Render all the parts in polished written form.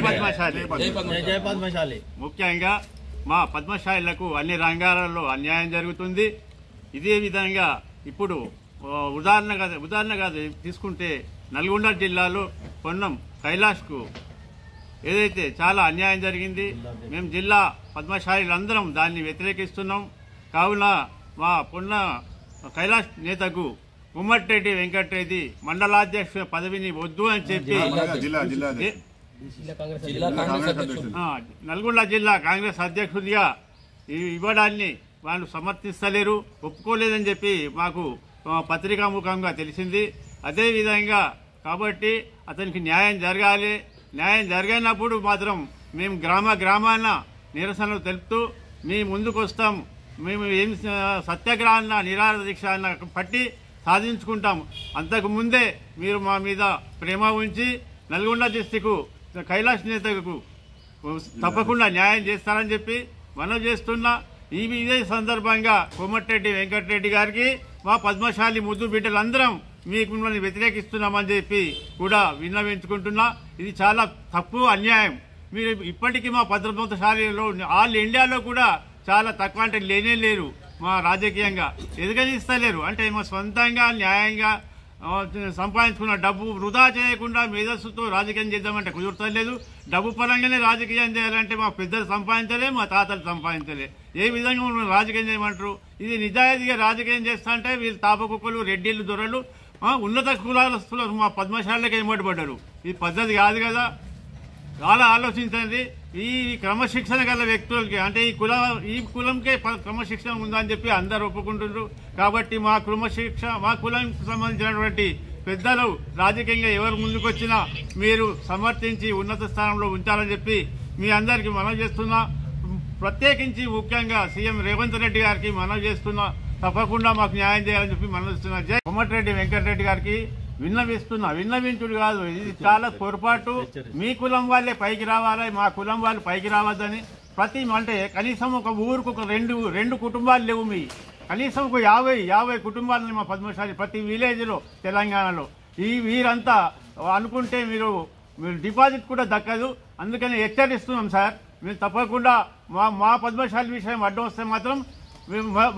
పద్మశాలి. ముఖ్యంగా మా పద్మశాలిలకు అన్ని రంగాలలో అన్యాయం జరుగుతుంది. ఇదే విధంగా ఇప్పుడు ఉదాహరణగా తీసుకుంటే నల్గొండ జిల్లాలో పొన్నం కైలాష్కు ఏదైతే చాలా అన్యాయం జరిగింది. మేము జిల్లా పద్మశాలిలందరం దాన్ని వ్యతిరేకిస్తున్నాం. కావున మా పొన్న కైలాష్ నేతకు గుమ్మటిరెడ్డి వెంకటరెడ్డి మండలాధ్యక్ష పదవిని వద్దు అని చెప్పి నల్గొండ జిల్లా కాంగ్రెస్ అధ్యక్షుడిగా ఇవ్వడాన్ని వాళ్ళు సమర్థిస్తలేరు, ఒప్పుకోలేదని చెప్పి మాకు పత్రికాముఖంగా తెలిసింది. అదేవిధంగా కాబట్టి అతనికి న్యాయం జరగాలి. న్యాయం జరిగినప్పుడు మాత్రం మేము గ్రామాన నిరసనలు తెలుపుతూ మేము ముందుకు వస్తాం. మేము ఏం సత్యాగ్రహాన్న నిరాహార దీక్ష పట్టి సాధించుకుంటాం. అంతకు ముందే మీరు మా మీద ప్రేమ ఉంచి నల్గొండ డిస్టిక్ కైలాష్ నేతకు తప్పకుండా న్యాయం చేస్తారని చెప్పి మనం చేస్తున్నా. ఇదే సందర్భంగా కోమటిరెడ్డి వెంకటరెడ్డి గారికి మా పద్మశాలి ముద్దు బిడ్డలందరం మీకు మిమ్మల్ని వ్యతిరేకిస్తున్నామని చెప్పి కూడా విన్నవించుకుంటున్నా. ఇది చాలా తప్పు, అన్యాయం. మీరు ఇప్పటికీ మా పద్మశాలిలో ఆల్ ఇండియాలో కూడా చాలా తక్కువ అంటే లేనే లేరు. మా రాజకీయంగా ఎదగనిస్తలేరు. అంటే మా సొంతంగా న్యాయంగా సంపాదించుకున్న డబ్బు వృధా చేయకుండా మేధస్సుతో రాజకీయం చేద్దామంటే కుదురుతలేదు. డబ్బు పరంగానే రాజకీయం చేయాలంటే మా పెద్దలు సంపాదించలే, మా తాతలు సంపాదించలే. ఏ విధంగా రాజకీయం చేయమంటారు? ఇది నిజాయితీగా రాజకీయం చేస్తా అంటే వీళ్ళు తాపకుక్కలు, రెడ్డిళ్ళు, దొరలు, ఉన్నత కులాలస్తులు మా పద్మశాలకి ఏమడిపడ్డారు. ఇది పద్ధతి కాదు కదా. చాలా ఆలోచించండి. ఈ క్రమశిక్షణ గల వ్యక్తులకి అంటే ఈ కులంకే క్రమశిక్షణ ఉందని చెప్పి అందరు ఒప్పుకుంటున్నారు. కాబట్టి మా కులానికి సంబంధించినటువంటి పెద్దలు రాజకీయంగా ఎవరు ముందుకొచ్చినా మీరు సమర్థించి ఉన్నత స్థానంలో ఉంచాలని చెప్పి మీ అందరికీ మనవి చేస్తున్నా. ప్రత్యేకించి ముఖ్యంగా సీఎం రేవంత్ రెడ్డి గారికి మనవి చేస్తున్నా. తప్పకుండా మాకు న్యాయం చేయాలని చెప్పి మనవి చేస్తున్నా. కోమటిరెడ్డి వెంకటరెడ్డి గారికి విన్నవించుడు కాదు, ఇది చాలా పొరపాటు. మీ కులం వాళ్ళే పైకి రావాలి, మా కులం వాళ్ళు పైకి రావద్దని అంటే కనీసం ఒక ఊరుకు ఒక రెండు కుటుంబాలు లేవు. కనీసం ఒక 50 కుటుంబాలని మా పద్మశాలి ప్రతి విలేజ్లో తెలంగాణలో. వీరంతా అనుకుంటే మీరు డిపాజిట్ కూడా దక్కదు. అందుకని హెచ్చరిస్తున్నాం సార్. మీరు తప్పకుండా మా పద్మశాలి విషయం అడ్డం వస్తే మాత్రం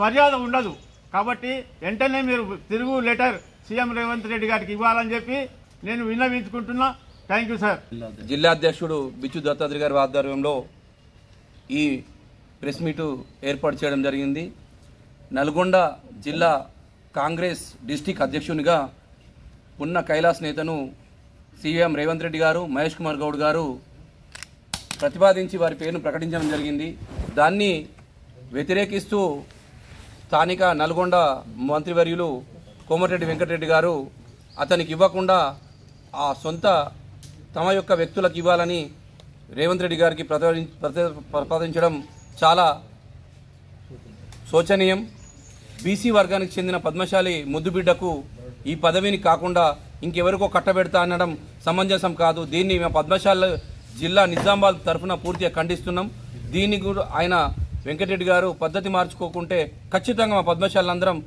మర్యాద ఉండదు. కాబట్టి వెంటనే మీరు తిరుగు లెటర్ సీఎం రేవంత్ రెడ్డి గారికి ఇవ్వాలని చెప్పి నేను విన్నవించుకుంటున్నా. Thank you sir. జిల్లా అధ్యక్షుడు బిచ్చు దత్తాత్రేయ గారి ఆధ్వర్యంలో ఈ ప్రెస్ మీటు ఏర్పాటు చేయడం జరిగింది. నల్గొండ జిల్లా కాంగ్రెస్ డిస్టిక్ అధ్యక్షునిగా ఉన్న కైలాస్ నేతను సీఎం రేవంత్ రెడ్డి గారు, మహేష్ కుమార్ గౌడ్ గారు ప్రతిపాదించి వారి పేరును ప్రకటించడం జరిగింది. దాన్ని వ్యతిరేకిస్తూ స్థానిక నల్గొండ మంత్రివర్యులు కోమటిరెడ్డి వెంకటరెడ్డి గారు అతనికి ఇవ్వకుండా ఆ సొంత తమ యొక్క వ్యక్తులకు ఇవ్వాలని రేవంత్ రెడ్డి గారికి ప్రతిపాదించడం చాలా శోచనీయం. బీసీ వర్గానికి చెందిన పద్మశాలి ముద్దుబిడ్డకు ఈ పదవిని కాకుండా ఇంకెవరికో కట్టబెడతా అనడం సమంజసం కాదు. దీన్ని మేము పద్మశాలి జిల్లా నిజామాబాద్ తరఫున పూర్తిగా ఖండిస్తున్నాం. దీన్ని కూడా ఆయన వెంకటరెడ్డి గారు పద్ధతి మార్చుకోకుంటే ఖచ్చితంగా మా పద్మశాలందరం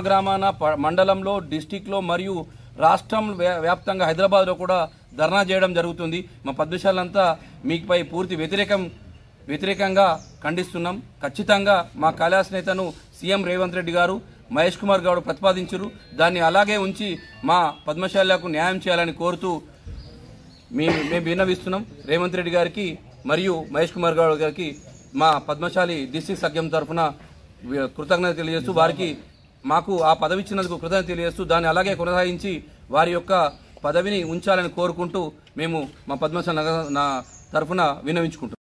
గ్రామాన మండలంలో, డిస్టిక్లో మరియు రాష్ట్రం వ్యాప్తంగా హైదరాబాద్లో కూడా ధర్నా చేయడం జరుగుతుంది. మా పద్మశాలంతా మీపై పూర్తి వ్యతిరేకంగా ఖండిస్తున్నాం. ఖచ్చితంగా మా కైలాస్ నేతను సీఎం రేవంత్ రెడ్డి గారు, మహేష్ కుమార్ గౌడ్ ప్రతిపాదించారు. దాన్ని అలాగే ఉంచి మా పద్మశాలకు న్యాయం చేయాలని కోరుతూ మేము విన్నవిస్తున్నాం. రేవంత్ రెడ్డి గారికి మరియు మహేష్ కుమార్ గౌడ్ గారికి మా పద్మశాలి డిస్ట్రిక్ట్ సఖ్యం తరఫున కృతజ్ఞత తెలియజేస్తూ వారికి మాకు ఆ పదవి ఇచ్చినందుకు కృతజ్ఞత తెలియజేస్తూ దాన్ని అలాగే కొనసాగించి వారి యొక్క పదవిని ఉంచాలని కోరుకుంటూ మేము మా పద్మశాలి తరఫున విన్నవించుకుంటాం.